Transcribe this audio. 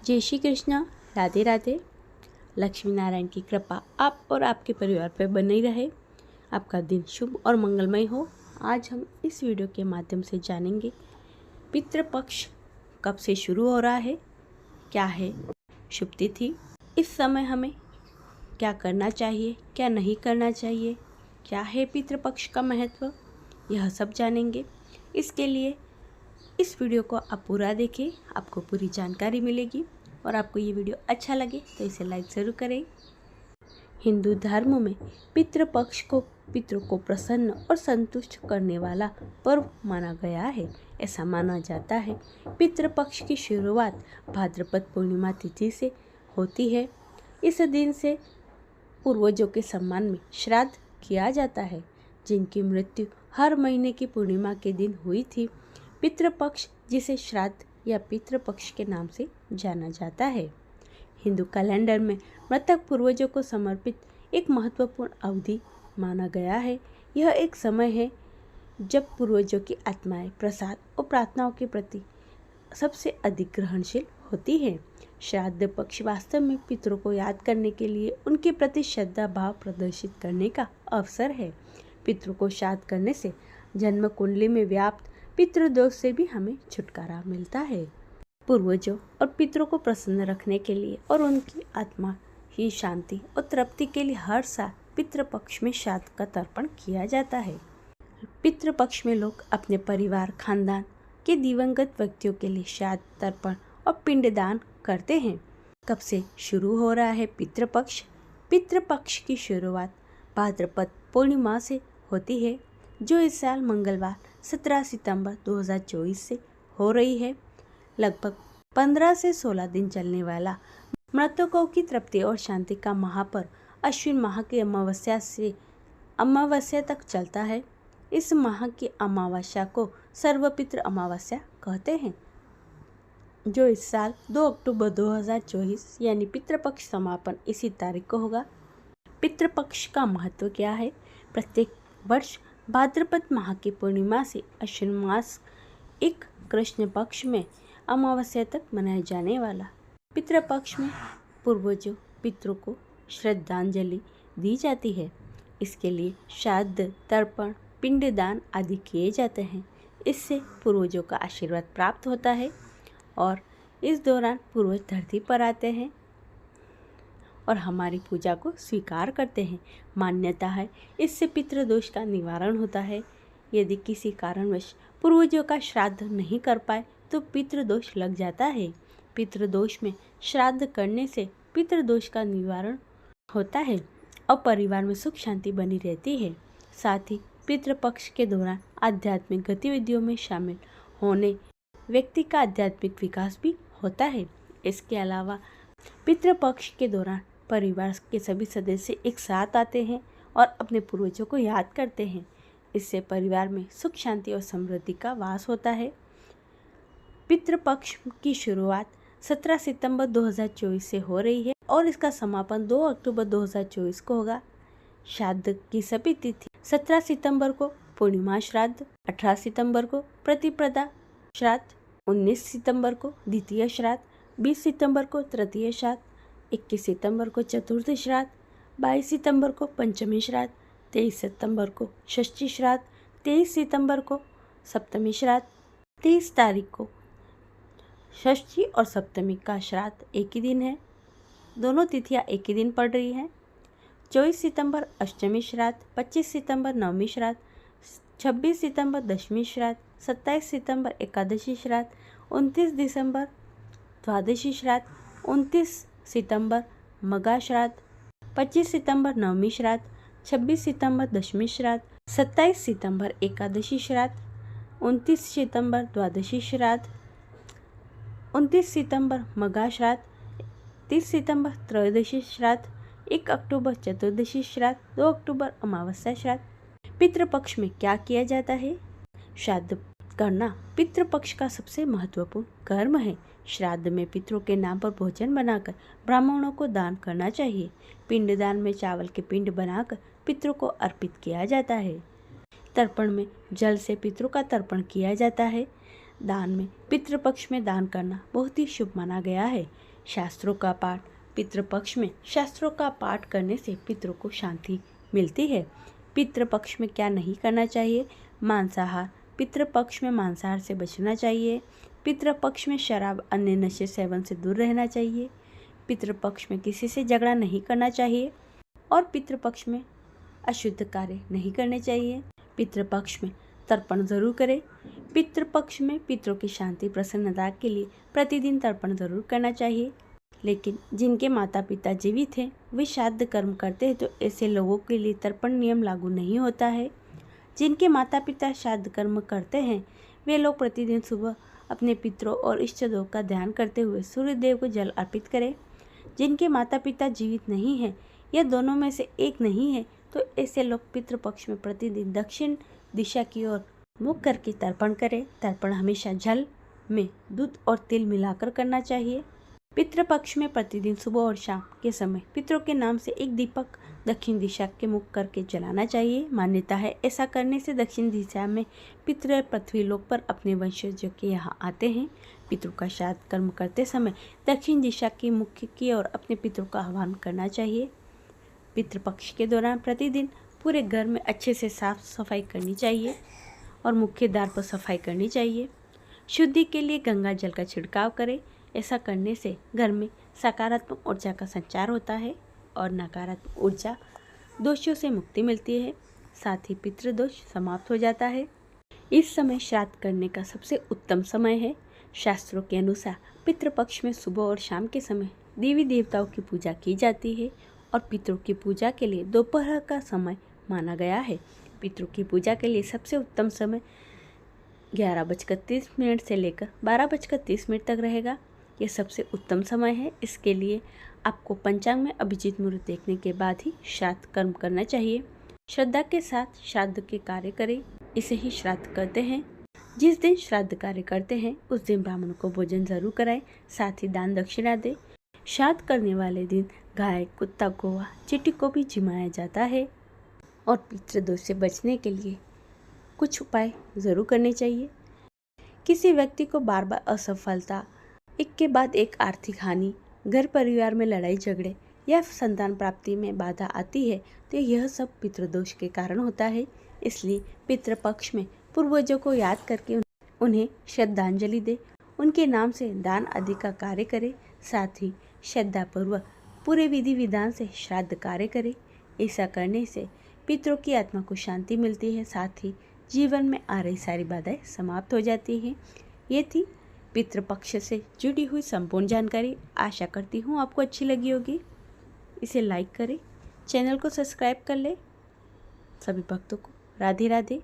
जय श्री कृष्णा, राधे राधे। लक्ष्मी नारायण की कृपा आप और आपके परिवार पर बनी रहे। आपका दिन शुभ और मंगलमय हो। आज हम इस वीडियो के माध्यम से जानेंगे पितृपक्ष कब से शुरू हो रहा है, क्या है शुभ तिथि, इस समय हमें क्या करना चाहिए, क्या नहीं करना चाहिए, क्या है पितृपक्ष का महत्व, यह सब जानेंगे। इसके लिए इस वीडियो को आप पूरा देखें, आपको पूरी जानकारी मिलेगी। और आपको ये वीडियो अच्छा लगे तो इसे लाइक ज़रूर करें। हिंदू धर्म में पितृपक्ष को पितरों को प्रसन्न और संतुष्ट करने वाला पर्व माना गया है। ऐसा माना जाता है पितृपक्ष की शुरुआत भाद्रपद पूर्णिमा तिथि से होती है। इस दिन से पूर्वजों के सम्मान में श्राद्ध किया जाता है, जिनकी मृत्यु हर महीने की पूर्णिमा के दिन हुई थी। पितृपक्ष, जिसे श्राद्ध या पितृपक्ष के नाम से जाना जाता है, हिंदू कैलेंडर में मृतक पूर्वजों को समर्पित एक महत्वपूर्ण अवधि माना गया है। यह एक समय है जब पूर्वजों की आत्माएं प्रसाद और प्रार्थनाओं के प्रति सबसे अधिक ग्रहणशील होती है। श्राद्ध पक्ष वास्तव में पितरों को याद करने के लिए उनके प्रति श्रद्धा भाव प्रदर्शित करने का अवसर है। पितरों को श्राद्ध करने से जन्म कुंडली में व्याप्त पितृदोष से भी हमें छुटकारा मिलता है। पूर्वजों और पितरों को प्रसन्न रखने के लिए और उनकी आत्मा की शांति और तृप्ति के लिए हर साल पितृपक्ष में श्राद्ध का तर्पण किया जाता है। पितृपक्ष में लोग अपने परिवार खानदान के दिवंगत व्यक्तियों के लिए श्राद्ध, तर्पण और पिंडदान करते हैं। कब से शुरू हो रहा है पितृपक्ष? पितृपक्ष की शुरुआत भाद्रपद पूर्णिमा से होती है, जो इस साल मंगलवार 17 सितंबर 2024 से हो रही है। लगभग 15 से 16 दिन चलने वाला मृतकों की तृप्ति और शांति का महापर्व अश्विन माह की अमावस्या से अमावस्या तक चलता है। इस माह की अमावस्या को सर्वपितृ अमावस्या कहते हैं, जो इस साल 2 अक्टूबर 2024 यानी पितृपक्ष समापन इसी तारीख को होगा। पितृपक्ष का महत्व क्या है? प्रत्येक वर्ष भाद्रपद माह की पूर्णिमा से अश्विन मास एक कृष्ण पक्ष में अमावस्या तक मनाए जाने वाला पितृपक्ष में पूर्वजों पितरों को श्रद्धांजलि दी जाती है। इसके लिए श्राद्ध, तर्पण, पिंडदान आदि किए जाते हैं। इससे पूर्वजों का आशीर्वाद प्राप्त होता है और इस दौरान पूर्वज धरती पर आते हैं और हमारी पूजा को स्वीकार करते हैं। मान्यता है इससे पितृदोष का निवारण होता है। यदि किसी कारणवश पूर्वजों का श्राद्ध नहीं कर पाए तो पितृदोष लग जाता है। पितृदोष में श्राद्ध करने से पितृदोष का निवारण होता है और परिवार में सुख शांति बनी रहती है। साथ ही पितृपक्ष के दौरान आध्यात्मिक गतिविधियों में शामिल होने व्यक्ति का आध्यात्मिक विकास भी होता है। इसके अलावा पितृपक्ष के दौरान परिवार के सभी सदस्य एक साथ आते हैं और अपने पूर्वजों को याद करते हैं। इससे परिवार में सुख शांति और समृद्धि का वास होता है। पितृपक्ष की शुरुआत 17 सितंबर 2024 से हो रही है और इसका समापन 2 अक्टूबर 2024 को होगा। श्राद्ध की सभी तिथि 17 सितंबर को पूर्णिमा श्राद्ध, 18 सितंबर को प्रतिपदा श्राद्ध, 19 सितंबर को द्वितीय श्राद्ध, 20 सितंबर को तृतीय श्राद्ध, 21 सितंबर को चतुर्थ श्राद्ध, 22 सितंबर को पंचमी श्राद्ध, 23 सितंबर को षष्ठी श्राद्ध, 23 सितंबर को सप्तमी श्राद्ध, 23 तारीख को षष्ठी और सप्तमी का श्राद्ध एक ही दिन है। दोनों तिथियां एक ही दिन पड़ रही हैं। 24 सितंबर अष्टमी श्राद्ध, 25 सितंबर नवमी श्राद्ध, 26 सितंबर दशमी श्राद्ध, 27 सितंबर एकादशी श्राद्ध, 29 दिसंबर द्वादशी श्राद्ध, 29 सितंबर मगा श्राद्ध, 25 सितंबर नवमी श्राद्ध, 26 सितंबर दशमी श्राद्ध, 27 सितंबर एकादशी श्राद्ध, 29 सितंबर द्वादशी श्राद्ध, 29 सितंबर मगा श्राद्ध, 30 सितंबर त्रयोदशी श्राद्ध, 1 अक्टूबर चतुर्दशी श्राद्ध, 2 अक्टूबर अमावस्या श्राद्ध। पितृपक्ष में क्या किया जाता है? श्राद्ध करना पितृपक्ष का सबसे महत्वपूर्ण कर्म है। श्राद्ध में पितरों के नाम पर भोजन बनाकर ब्राह्मणों को दान करना चाहिए। पिंडदान में चावल के पिंड बनाकर पितरों को अर्पित किया जाता है। तर्पण में जल से पितरों का तर्पण किया जाता है। दान में पितृपक्ष में दान करना बहुत ही शुभ माना गया है। शास्त्रों का पाठ पितृपक्ष में शास्त्रों का पाठ करने से पितरों को शांति मिलती है। पितृपक्ष में क्या नहीं करना चाहिए? मांसाहार। पितृपक्ष में मांसाहार से बचना चाहिए। पितृपक्ष में शराब अन्य नशे सेवन से दूर रहना चाहिए। पितृपक्ष में किसी से झगड़ा नहीं करना चाहिए और पितृपक्ष में अशुद्ध कार्य नहीं करने चाहिए। पितृपक्ष में तर्पण जरूर करें। पितृपक्ष में पितरों की शांति प्रसन्नता के लिए प्रतिदिन तर्पण जरूर करना चाहिए। लेकिन जिनके माता पिता जीवित हैं वे श्राद्ध कर्म करते हैं तो ऐसे लोगों के लिए तर्पण नियम लागू नहीं होता है। जिनके माता पिता श्राद्ध कर्म करते हैं वे लोग प्रतिदिन सुबह अपने पितरों और इष्ट देव का ध्यान करते हुए सूर्य देव को जल अर्पित करें। जिनके माता पिता जीवित नहीं हैं या दोनों में से एक नहीं है तो ऐसे लोग पितृपक्ष में प्रतिदिन दक्षिण दिशा की ओर मुख करके तर्पण करें। तर्पण हमेशा जल में दूध और तिल मिलाकर करना चाहिए। पितृपक्ष में प्रतिदिन सुबह और शाम के समय पितरों के नाम से एक दीपक दक्षिण दिशा के मुख करके जलाना चाहिए। मान्यता है ऐसा करने से दक्षिण दिशा में पितृ पृथ्वी लोक पर अपने वंशजों के यहाँ आते हैं। पितरों का श्राद्ध कर्म करते समय दक्षिण दिशा की मुख की ओर अपने पितरों का आह्वान करना चाहिए। पितृपक्ष के दौरान प्रतिदिन पूरे घर में अच्छे से साफ सफाई करनी चाहिए और मुख्य द्वार पर सफाई करनी चाहिए। शुद्धि के लिए गंगा जल का छिड़काव करें। ऐसा करने से घर में सकारात्मक ऊर्जा का संचार होता है और नकारात्मक ऊर्जा दोषों से मुक्ति मिलती है। साथ ही पितृदोष समाप्त हो जाता है। इस समय श्राद्ध करने का सबसे उत्तम समय है। शास्त्रों के अनुसार पितृपक्ष में सुबह और शाम के समय देवी देवताओं की पूजा की जाती है और पितरों की पूजा के लिए दोपहर का समय माना गया है। पितरों की पूजा के लिए सबसे उत्तम समय 11:30 से लेकर 12:30 तक रहेगा। यह सबसे उत्तम समय है। इसके लिए आपको पंचांग में अभिजीत मुहूर्त देखने के बाद ही श्राद्ध कर्म करना चाहिए। श्रद्धा के साथ श्राद्ध के कार्य करें, इसे ही श्राद्ध कहते हैं। जिस दिन श्राद्ध कार्य करते हैं उस दिन ब्राह्मण को भोजन जरूर कराएं, साथ ही दान दक्षिणा दें। श्राद्ध करने वाले दिन गाय, कुत्ता, कौवा, चींटी को भी जिमाया जाता है और पितृदोष से बचने के लिए कुछ उपाय जरूर करने चाहिए। किसी व्यक्ति को बार बार असफलता, एक के बाद एक आर्थिक हानि, घर परिवार में लड़ाई झगड़े या संतान प्राप्ति में बाधा आती है तो यह सब पितृदोष के कारण होता है। इसलिए पितृपक्ष में पूर्वजों को याद करके उन्हें श्रद्धांजलि दे, उनके नाम से दान आदि का कार्य करे। साथ ही श्रद्धापूर्वक पूरे विधि विधान से श्राद्ध कार्य करे। ऐसा करने से पितरों की आत्मा को शांति मिलती है। साथ ही जीवन में आ रही सारी बाधाएं समाप्त हो जाती हैं। ये थी पितृपक्ष से जुड़ी हुई संपूर्ण जानकारी। आशा करती हूँ आपको अच्छी लगी होगी। इसे लाइक करें, चैनल को सब्सक्राइब कर ले। सभी भक्तों को राधे राधे।